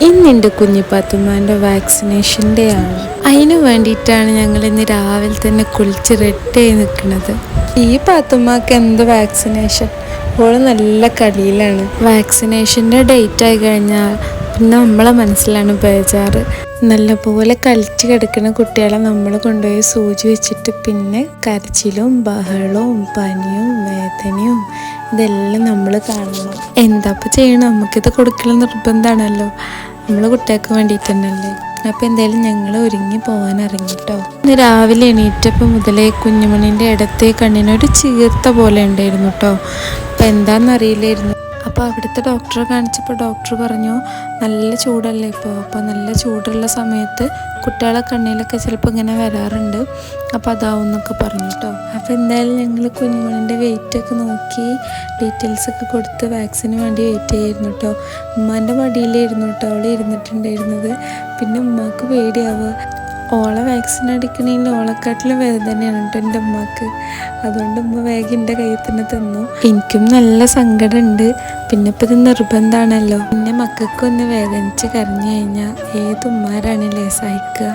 ഇന്നെൻ്റെ കുഞ്ഞിപ്പാത്തുമ്മാൻ്റെ vaccination day ആണ്. അതിന് വേണ്ടിയിട്ടാണ് ഞങ്ങൾ ഇന്ന് രാവിലെ തന്നെ കുളിച്ച് റെഡിയായി നിൽക്കുന്നത്. ഈ പാത്തുമ്മക്ക് എന്ത് വാക്സിനേഷൻ, അപ്പോൾ നല്ല കളിയിലാണ്. വാക്സിനേഷൻ്റെ ഡേറ്റ് ആയി കഴിഞ്ഞാൽ പിന്നെ നമ്മളെ മനസ്സിലാണ് ബേജാറ്. നല്ലപോലെ കളിച്ച് കിടക്കുന്ന കുട്ടികളെ നമ്മൾ കൊണ്ടുപോയി സൂചി വെച്ചിട്ട് പിന്നെ കരച്ചിലും ബഹളവും പനിയും വേദനയും ഇതെല്ലാം നമ്മൾ കാണണം. എന്താപ്പോൾ ചെയ്യണം, നമുക്കിത് കൊടുക്കൽ നിർബന്ധമാണല്ലോ, നമ്മൾ കുട്ടികൾക്ക് വേണ്ടിയിട്ട് തന്നെയല്ലേ. അപ്പോൾ എന്തായാലും ഞങ്ങൾ ഒരുങ്ങി പോകാൻ ഇറങ്ങിട്ടോ. ഇന്ന് രാവിലെ എണീറ്റപ്പോൾ മുതലേ കുഞ്ഞുമണീൻ്റെ ഇടത്തെ കണ്ണിനൊരു ചീർത്ത പോലെ ഉണ്ടായിരുന്നു കേട്ടോ. അപ്പോൾ എന്താണെന്നറിയില്ലായിരുന്നു. അപ്പോൾ അവിടുത്തെ ഡോക്ടറെ കാണിച്ചപ്പോൾ ഡോക്ടർ പറഞ്ഞു നല്ല ചൂടല്ലേ ഇപ്പോൾ, അപ്പോൾ നല്ല ചൂടുള്ള സമയത്ത് കുട്ടികളെ കണ്ണിലൊക്കെ ചിലപ്പോൾ ഇങ്ങനെ വരാറുണ്ട്, അപ്പോൾ അതാവും എന്നൊക്കെ പറഞ്ഞു കേട്ടോ. അപ്പോൾ എന്തായാലും ഞങ്ങൾ കുഞ്ഞുമണിൻ്റെ വെയിറ്റൊക്കെ നോക്കി ഡീറ്റെയിൽസൊക്കെ കൊടുത്ത് വാക്സിന് വേണ്ടി വെയിറ്റ് ചെയ്യായിരുന്നു കേട്ടോ. ഉമ്മാൻ്റെ മടിയിലായിരുന്നു കേട്ടോ അവൾ ഇരുന്നിട്ടുണ്ടായിരുന്നത്. പിന്നെ ഉമ്മാക്ക് പേടിയാവുക, ഓളെ വാക്സിൻ അടിക്കണേൽ ഓളെക്കാട്ടിലും വേദനയാണ് കേട്ടോ എൻ്റെ ഉമ്മാക്ക്. അതുകൊണ്ട് ഉമ്മ വേഗം എൻ്റെ കയ്യിൽ തന്നെ തന്നു. എനിക്കും നല്ല സങ്കടമുണ്ട്, പിന്നെ ഇപ്പം ഇത് നിർബന്ധമാണല്ലോ. പിന്നെ മക്കൾക്കൊന്ന് വേദനിച്ച് കരഞ്ഞു കഴിഞ്ഞാൽ ഏത് ഉമ്മാരാണല്ലേ സഹിക്കുക.